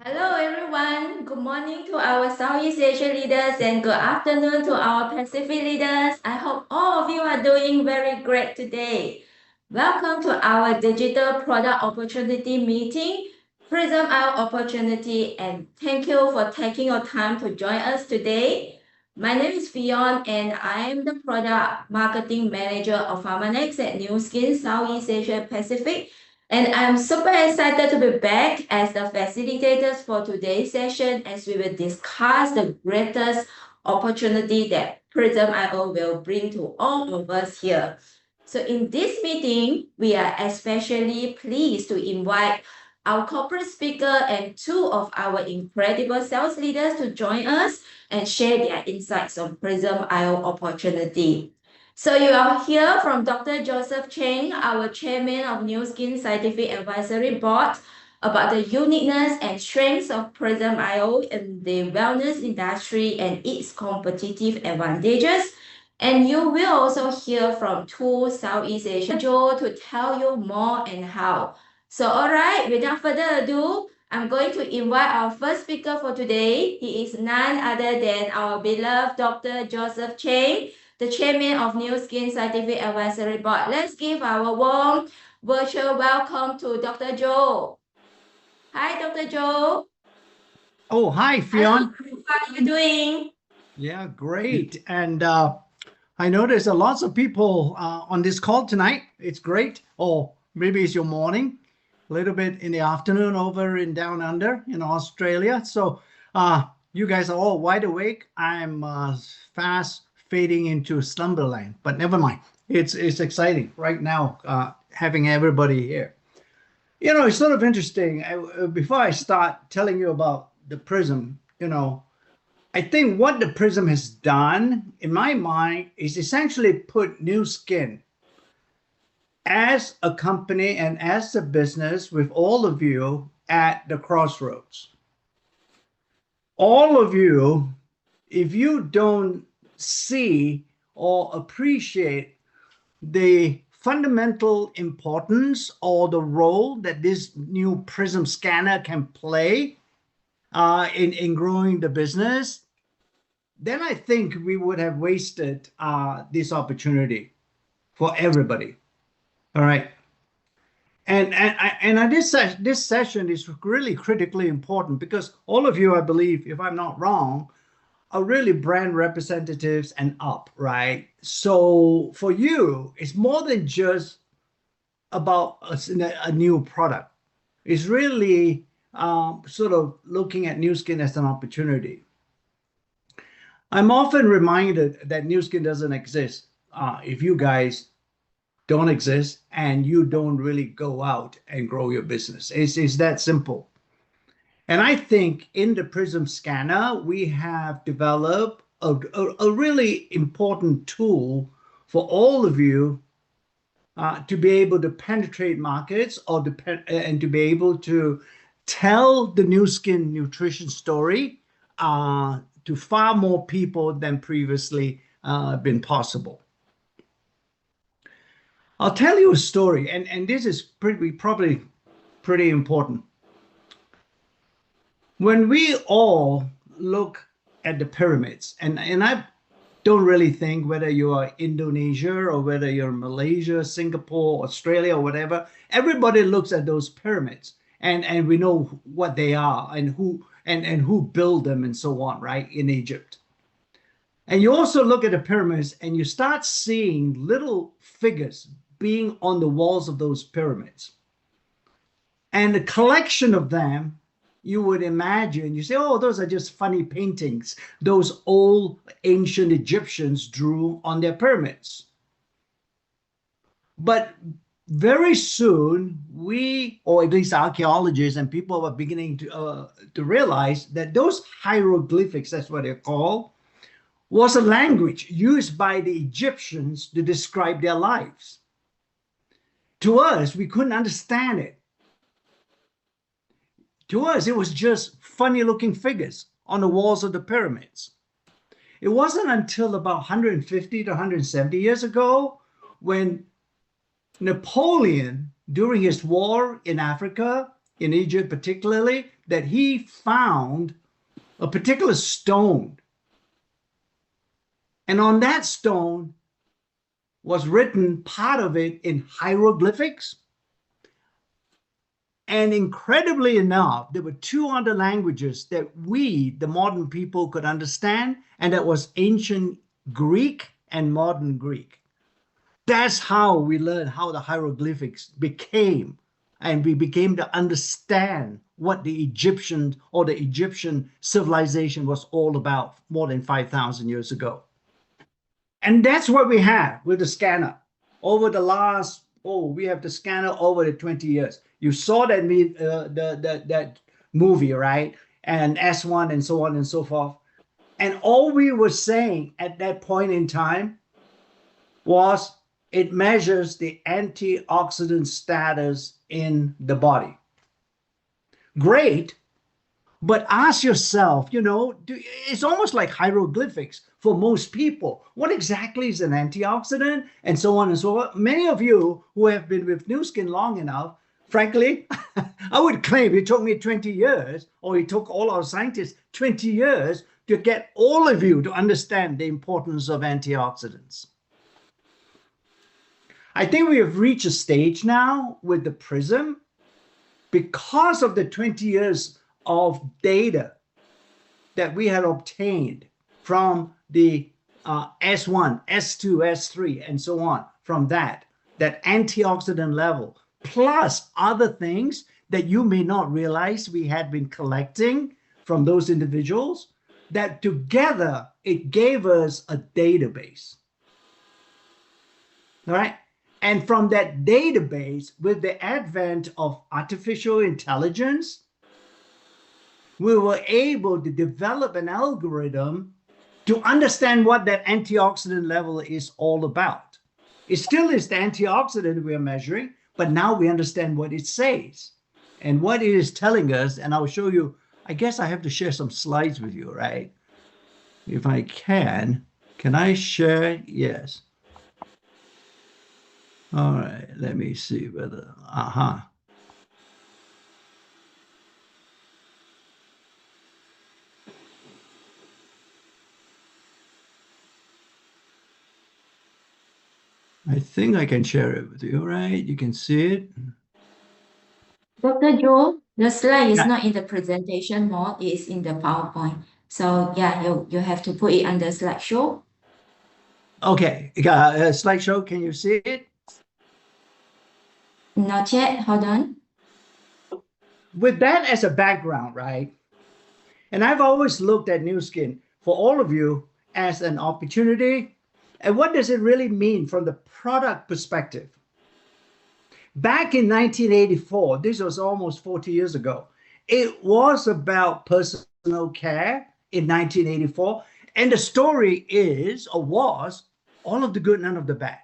Hello everyone. Good morning to our Southeast Asia leaders and good afternoon to our Pacific leaders. I hope all of you are doing very great today. Welcome to our digital product opportunity meeting, Prism Our Opportunity, and thank you for taking your time to join us today. My name is Fion and I am the product marketing manager of Pharmanex at New Skin Southeast Asia Pacific. And I'm super excited to be back as the facilitators for today's session as we will discuss the greatest opportunity that Prism IO will bring to all of us here. So in this meeting, we are especially pleased to invite our corporate speaker and two of our incredible sales leaders to join us and share their insights on Prism IO opportunity. So you are here from Dr. Joe.chang, our chairman of New Skin Scientific Advisory Board, about the uniqueness and strengths of Prism IO in the wellness industry and its competitive advantages. And you will also hear from two Southeast Asian Joe to tell you more and how. So all right, without further ado, I'm going to invite our first speaker for today. He is none other than our beloved Dr. Joseph Chang, the chairman of New Skin Scientific Advisory Board. Let's give our warm virtual welcome to Dr. Joe. Hi, Dr. Joe. Oh, hi, Hello, Fionn. how are you doing? Yeah, great. And I know there's a lots of people on this call tonight. It's great. Or maybe it's your morning, a little bit in the afternoon over in down under in Australia. So you guys are all wide awake. I'm fast fading into slumberland, but never mind. It's exciting right now having everybody here. You know, it's sort of interesting. Before I start telling you about the prism, I think what the Prism has done, in my mind, is essentially put New Skin as a company and as a business with all of you at the crossroads. All of you, if you don't see or appreciate the fundamental importance or the role that this new Prism scanner can play in growing the business, then I think we would have wasted this opportunity for everybody. All right. And this session is really critically important because all of you, I believe, if I'm not wrong, are really brand representatives and up, right? So for you, it's more than just about a new product. It's really sort of looking at New Skin as an opportunity. I'm often reminded that New Skin doesn't exist if you guys don't exist and you don't really go out and grow your business. It's that simple. And I think in the Prism Scanner, we have developed a really important tool for all of you to be able to penetrate markets and to be able to tell the New Skin nutrition story to far more people than previously been possible. I'll tell you a story, and this is probably pretty important. When we all look at the pyramids, and I don't really think whether you are Indonesia or whether you're Malaysia, Singapore, Australia, or whatever, everybody looks at those pyramids and we know what they are and who built them and so on, right, in Egypt. And you also look at the pyramids and you start seeing little figures being on the walls of those pyramids. And the collection of them, you would imagine, you say, oh, those are just funny paintings those old ancient Egyptians drew on their pyramids. But very soon, we, or at least archaeologists and people are beginning to realize that those hieroglyphics, that's what they're called, was a language used by the Egyptians to describe their lives. To us, we couldn't understand it. To us, it was just funny looking figures on the walls of the pyramids. It wasn't until about 150 to 170 years ago when Napoleon, during his war in Africa, in Egypt particularly, that he found a particular stone. And on that stone was written part of it in hieroglyphics. And incredibly enough, there were two other languages that we, the modern people, could understand, and that was ancient Greek and modern Greek. That's how we learned how the hieroglyphics became, and we became to understand what the Egyptian or the Egyptian civilization was all about more than 5,000 years ago. And that's what we have with the scanner over the last, we have the scanner over the 20 years. You saw that that movie, right? And S1 and so on and so forth. And all we were saying at that point in time was it measures the antioxidant status in the body. Great. But ask yourself, it's almost like hieroglyphics for most people. What exactly is an antioxidant? And so on and so on. Many of you who have been with Nu Skin long enough, frankly, I would claim it took me 20 years, or it took all our scientists 20 years to get all of you to understand the importance of antioxidants. I think we have reached a stage now with the prysm, because of the 20 years of data that we had obtained from the S1, S2, S3, and so on, from that antioxidant level, plus other things that you may not realize we had been collecting from those individuals, that together it gave us a database. All right. And from that database, with the advent of artificial intelligence, we were able to develop an algorithm to understand what that antioxidant level is all about. It still is the antioxidant we are measuring, but now we understand what it says and what it is telling us. And I'll show you, I guess I have to share some slides with you, right? If I can I share? Yes. All right, let me see whether, I think I can share it with you, right? You can see it. Dr. Joe, the slide is Yeah. not in the presentation mode, it is in the PowerPoint. So yeah, you have to put it under slideshow. Okay, slideshow, can you see it? Not yet, hold on. With that as a background, right? And I've always looked at Nu Skin for all of you as an opportunity. And what does it really mean from the product perspective? Back in 1984, this was almost 40 years ago, it was about personal care in 1984. And the story is, or was, all of the good, none of the bad.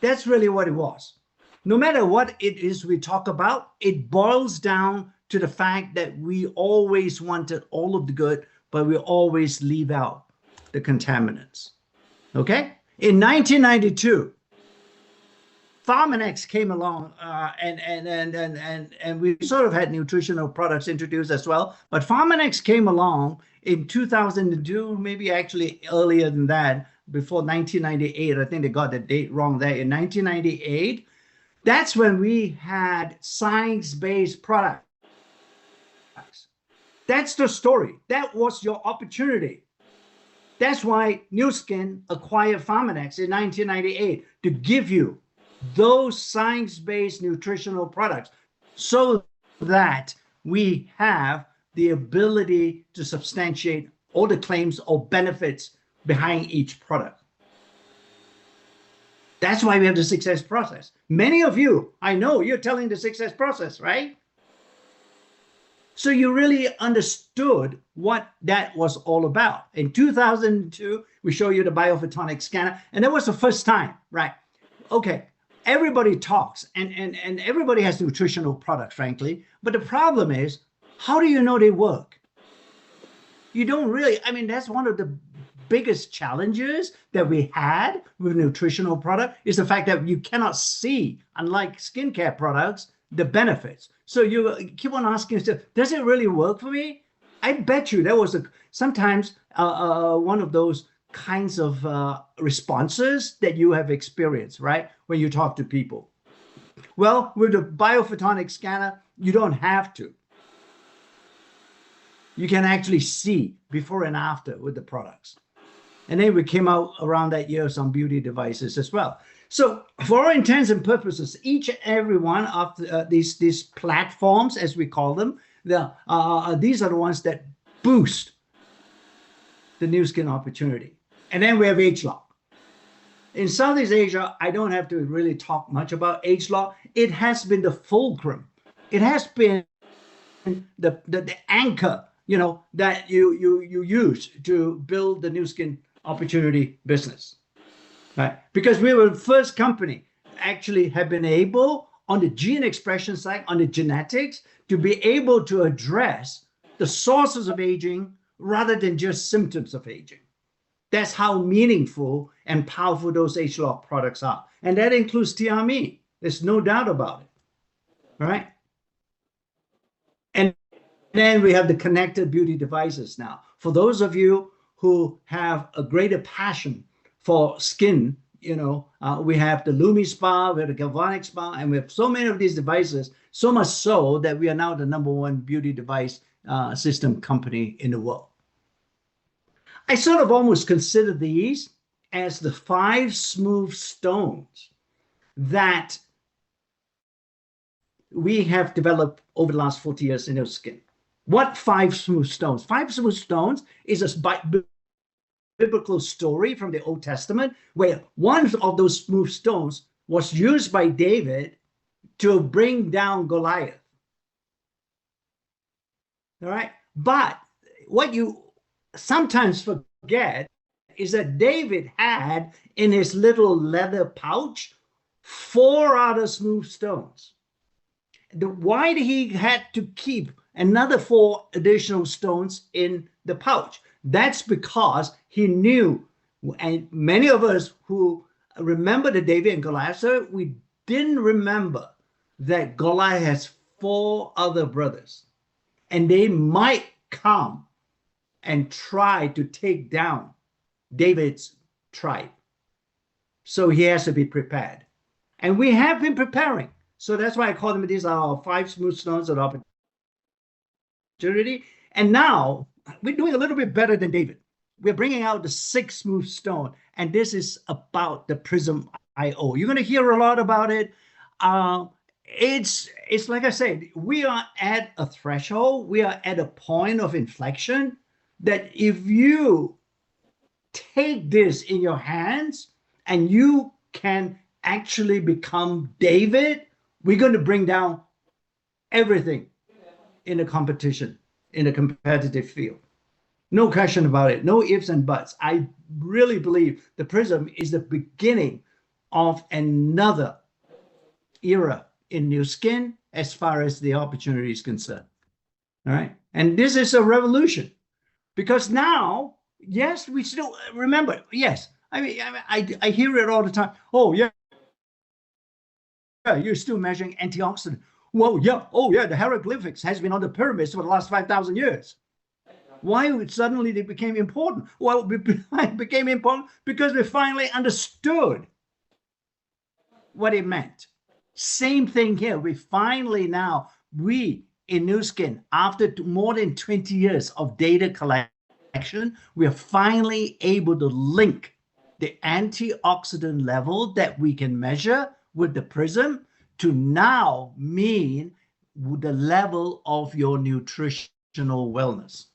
That's really what it was. No matter what it is we talk about, it boils down to the fact that we always wanted all of the good, but we always leave out the contaminants. Okay? In 1992, Pharmanex came along, and we sort of had nutritional products introduced as well. But Pharmanex came along in 2002, maybe actually earlier than that, before 1998. I think they got the date wrong there. In 1998, that's when we had science-based products. That's the story. That was your opportunity. That's why Nu Skin acquired Pharmanex in 1998, to give you those science-based nutritional products so that we have the ability to substantiate all the claims or benefits behind each product. That's why we have the success process. Many of you, I know you're telling the success process, right? So you really understood what that was all about. In 2002, we show you the biophotonic scanner, and that was the first time, right? Okay, everybody talks, and everybody has nutritional products, frankly, but the problem is, how do you know they work? You don't really, that's one of the biggest challenges that we had with nutritional product, is the fact that you cannot see, unlike skincare products, the benefits. So you keep on asking yourself, does it really work for me? I bet you there was sometimes one of those kinds of responses that you have experienced, right? When you talk to people. Well, with the biophotonic scanner, you don't have to. You can actually see before and after with the products. And then we came out around that year some beauty devices as well. So for all intents and purposes, each and every one of these platforms, as we call them, these are the ones that boost the new skin opportunity. And then we have ageLOC. In Southeast Asia, I don't have to really talk much about ageLOC. It has been the fulcrum. It has been the anchor, that you use to build the new skin opportunity business, right? Because we were the first company actually have been able on the gene expression side, on the genetics, to be able to address the sources of aging rather than just symptoms of aging. That's how meaningful and powerful those ageLOC products are. And that includes TRME. There's no doubt about it, right? And then we have the connected beauty devices now. For those of you who have a greater passion for skin, we have the Lumi Spa, we have the Galvanic Spa, and we have so many of these devices, so much so that we are now the #1 beauty device system company in the world. I sort of almost consider these as the 5 smooth stones that we have developed over the last 40 years in our skin. What 5 smooth stones? 5 smooth stones is a biblical story from the Old Testament where one of those smooth stones was used by David to bring down Goliath. All right. But what you sometimes forget is that David had in his little leather pouch 4 other smooth stones. Why did he had to keep another 4 additional stones in the pouch? That's because he knew, and many of us who remember the David and Goliath, we didn't remember that Goliath has 4 other brothers, and they might come and try to take down David's tribe. So he has to be prepared. And we have been preparing. So that's why I call them, these are our 5 smooth stones of opportunity. And now we're doing a little bit better than David. We're bringing out the 6th smooth stone. And this is about the prysm IO. You're going to hear a lot about it. It's like I said, we are at a threshold. We are at a point of inflection that if you take this in your hands and you can actually become David, we're going to bring down everything in the competition, in the competitive field. No question about it. No ifs and buts. I really believe the prysm is the beginning of another era in new skin as far as the opportunity is concerned. All right. And this is a revolution because now, yes, we still remember. Yes. I mean, I hear it all the time. Oh, yeah. You're still measuring antioxidant. Well, yeah. Oh, yeah. The hieroglyphics has been on the pyramids for the last 5,000 years. Why suddenly they became important? Well, it became important because we finally understood what it meant. Same thing here. We finally now, in Nu Skin, after more than 20 years of data collection, we are finally able to link the antioxidant level that we can measure with the prysm to now mean the level of your nutritional wellness.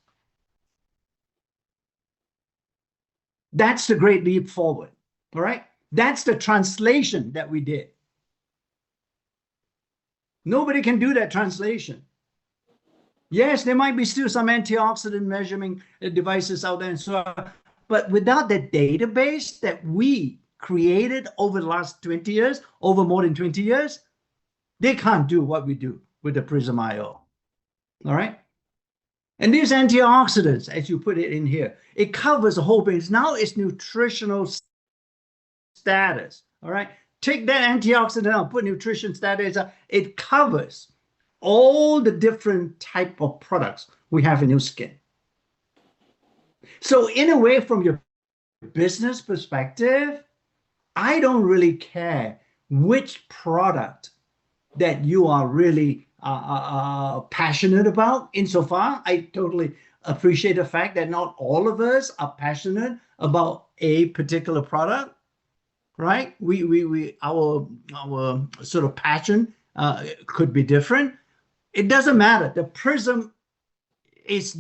That's the great leap forward, all right? That's the translation that we did. Nobody can do that translation. Yes, there might be still some antioxidant measurement devices out there and so on, but without the database that we created over the last 20 years, over more than 20 years, they can't do what we do with the prysm IO, all right? And these antioxidants, as you put it in here, it covers a whole range. Now it's nutritional status, all right? take that antioxidant out, put nutrition status, it covers all the different type of products we have in your skin. So in a way, from your business perspective, I don't really care which product that you are really passionate about. Insofar, I totally appreciate the fact that not all of us are passionate about a particular product, right? Our sort of passion could be different. It doesn't matter. The prism is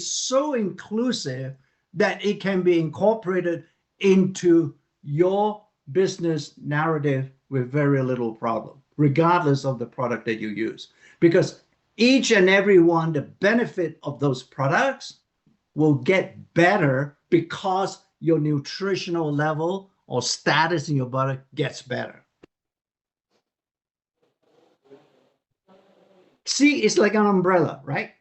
so inclusive that it can be incorporated into your business narrative with very little problem, regardless of the product that you use. Because each and every one, the benefit of those products will get better because your nutritional level or status in your body gets better. See, it's like an umbrella, right?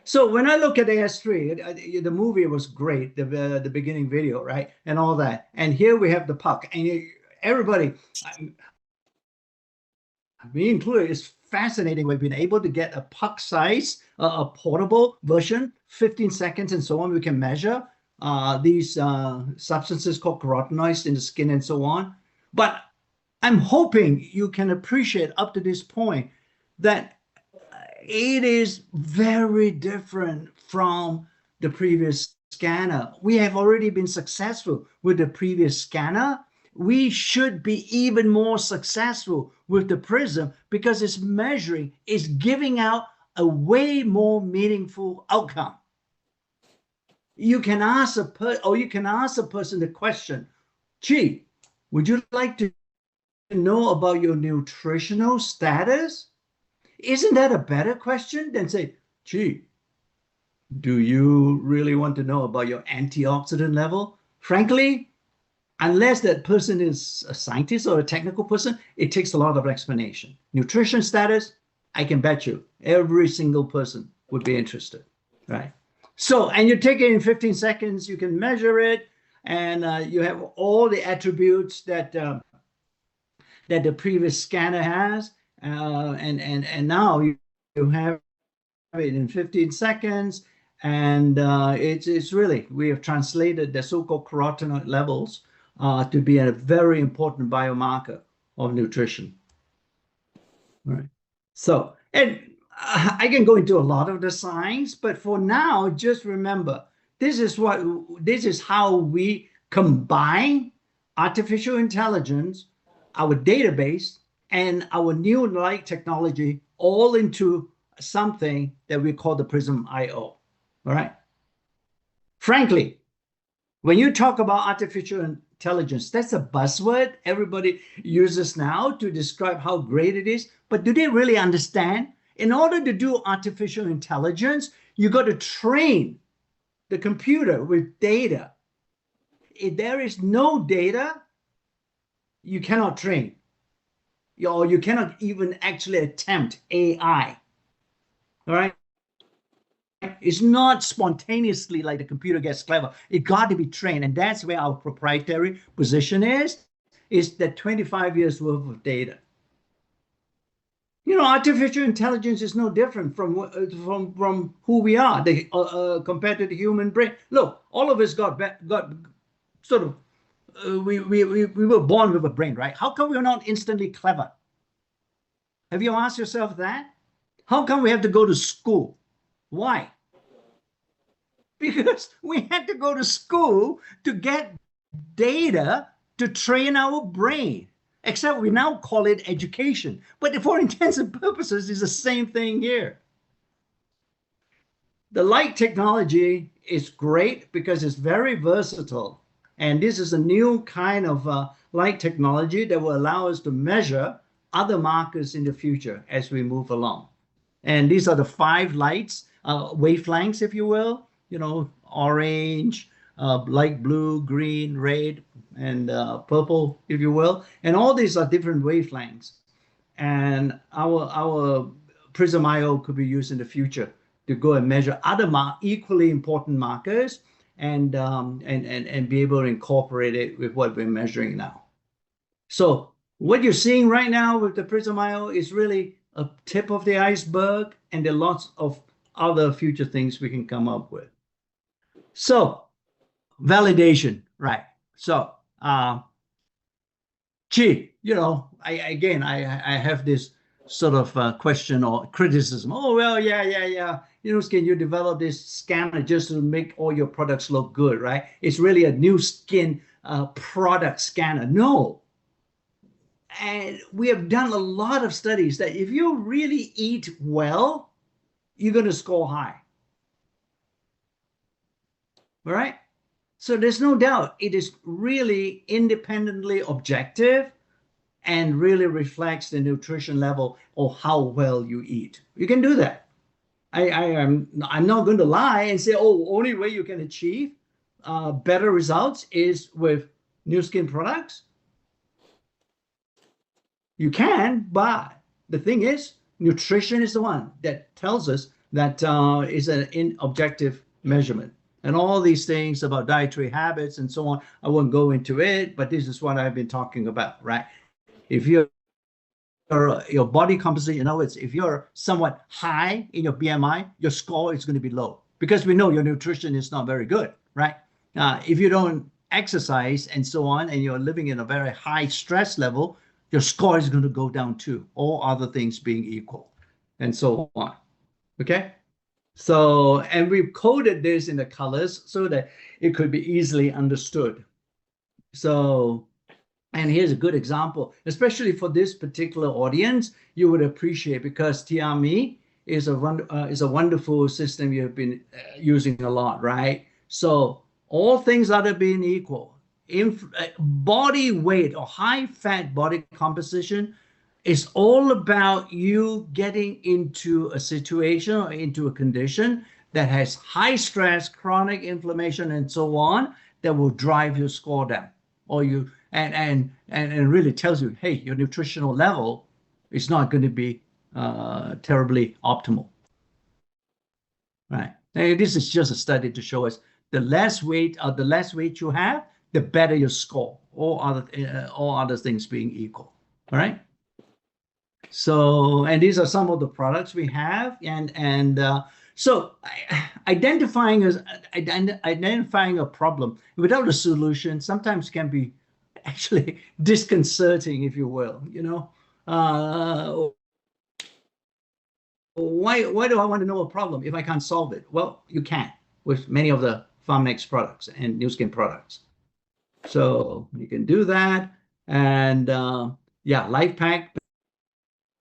So when I look at AS3, the movie was great, the beginning video, right? And all that. And here we have the puck. And everybody, me included, is fascinating. We've been able to get a puck size, a portable version, 15 seconds and so on. We can measure these substances called carotenoids in the skin and so on. But I'm hoping you can appreciate up to this point that it is very different from the previous scanner. We have already been successful with the previous scanner. We should be even more successful with the prism because it's measuring, it's giving out a way more meaningful outcome. You can ask a person the question, gee, would you like to know about your nutritional status? Isn't that a better question than say, gee, do you really want to know about your antioxidant level? Frankly, unless that person is a scientist or a technical person, it takes a lot of explanation. Nutrition status, I can bet you every single person would be interested, right? So, and you take it in 15 seconds, you can measure it, and you have all the attributes that that the previous scanner has. And now you have it in 15 seconds, and it's really, we have translated the so-called carotenoid levels to be a very important biomarker of nutrition. All right. So, and I can go into a lot of the science, but for now, just remember, this is how we combine artificial intelligence, our database, and our new light technology all into something that we call the Prism IO. All right. Frankly, when you talk about artificial intelligence, that's a buzzword everybody uses now to describe how great it is. But do they really understand? In order to do artificial intelligence, you got to train the computer with data. If there is no data, you cannot train. Or you cannot even actually attempt AI. All right. It's not spontaneously like the computer gets clever. It got to be trained. And that's where our proprietary position is that 25 years worth of data. You know, artificial intelligence is no different from who we are compared to the human brain. Look, all of us got sort of, we were born with a brain, right? How come we're not instantly clever? Have you asked yourself that? How come we have to go to school? Why? Because we had to go to school to get data to train our brain. Except we now call it education. But for intents and purposes, it's the same thing here. The light technology is great because it's very versatile. And this is a new kind of light technology that will allow us to measure other markers in the future as we move along. And these are the 5 lights, wavelengths, if you will, you know, orange, light blue, green, red, and purple, if you will. And all these are different wavelengths. And our Prism IO could be used in the future to go and measure other equally important markers and be able to incorporate it with what we're measuring now. So what you're seeing right now with the Prism IO is really a tip of the iceberg, and there are lots of other future things we can come up with. So validation, right? So, gee, I have this sort of question or criticism. Oh, well, yeah. Skin, you develop this scanner just to make all your products look good, right? It's really a new skin product scanner. No. And we have done a lot of studies that if you really eat well, you're going to score high. All right. So there's no doubt it is really independently objective and really reflects the nutrition level or how well you eat. You can do that. I'm not going to lie and say, oh, only way you can achieve better results is with new skin products. You can, but the thing is, nutrition is the one that tells us that is an objective measurement. And all these things about dietary habits and so on, I won't go into it, but this is what I've been talking about, right? If your body composition, in other words, if you're somewhat high in your BMI, your score is going to be low because we know your nutrition is not very good, right? If you don't exercise and so on, and you're living in a very high stress level, your score is going to go down too, all other things being equal, and so on. Okay? So, and we've coded this in the colors so that it could be easily understood. So, and here's a good example, especially for this particular audience, you would appreciate because TiaMe is a wonderful system you've been using a lot, right? So all things other being equal, body weight or high fat body composition is all about you getting into a situation or into a condition that has high stress, chronic inflammation, and so on, that will drive your score down, or you and really tells you, hey, your nutritional level is not going to be terribly optimal, right? And this is just a study to show us the less weight you have, the better your score. All other things being equal, all right. So, and these are some of the products we have, and so identifying a problem without a solution sometimes can be actually disconcerting, if you will. Why do I want to know a problem if I can't solve it? Well, you can with many of the Pharmex products and New Skin products. So you can do that, and yeah, Life Pack.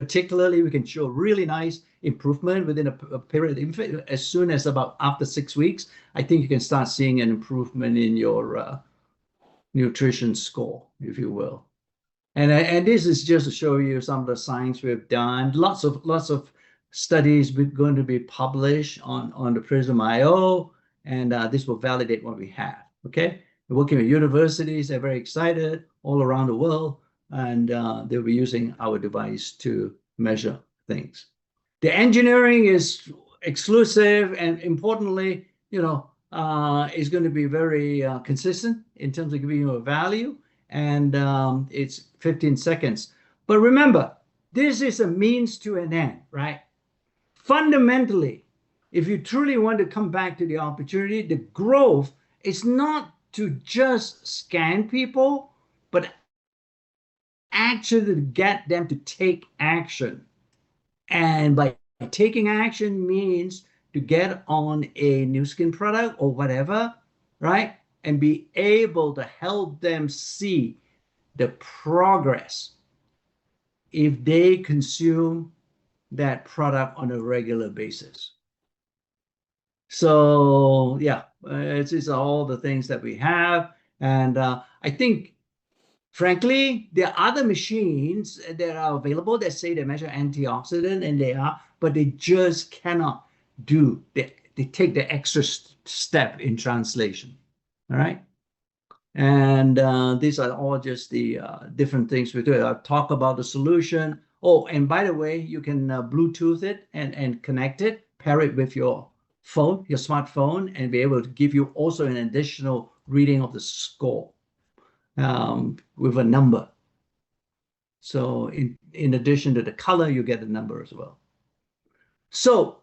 Particularly, we can show really nice improvement within a period. As soon as about after 6 weeks, I think you can start seeing an improvement in your nutrition score, if you will. And this is just to show you some of the science we've done. Lots of studies going to be published on the Prism IO, and this will validate what we have. Okay, we're working with universities. They're very excited all around the world, and they'll be using our device to measure things. The engineering is exclusive, and importantly, is going to be very consistent in terms of giving you a value, and it's 15 seconds. But remember, this is a means to an end, right? Fundamentally, if you truly want to come back to the opportunity, the growth is not to just scan people, but actually to get them to take action. And by taking action means to get on a new skin product or whatever, right? And be able to help them see the progress if they consume that product on a regular basis. So yeah, it's all the things that we have. And I think, frankly, there are other machines that are available that say they measure antioxidant, and they are, but they just cannot do, they take the extra step in translation. All right. And these are all just the different things we do. I'll talk about the solution. Oh, and by the way, you can Bluetooth it and connect it, pair it with your phone, your smartphone, and be able to give you also an additional reading of the score with a number. So in addition to the color, you get a number as well. So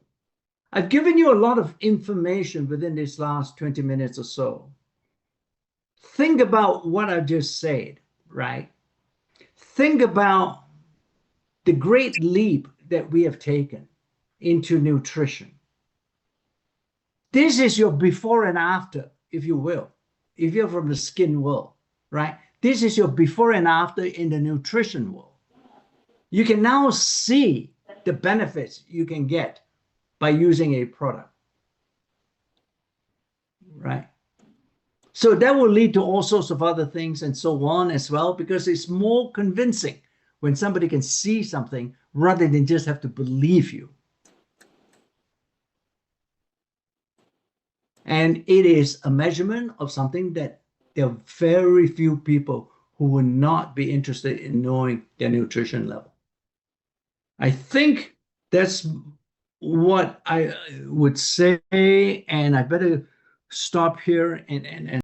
I've given you a lot of information within these last 20 minutes or so. Think about what I just said, right? Think about the great leap that we have taken into nutrition. This is your before and after, if you will, if you're from the skin world, right? This is your before and after in the nutrition world. You can now see the benefits you can get by using a product, right? So that will lead to all sorts of other things and so on as well, because it's more convincing when somebody can see something rather than just have to believe you. And it is a measurement of something that there are very few people who would not be interested in knowing their nutrition level. I think that's what I would say, and I better stop here and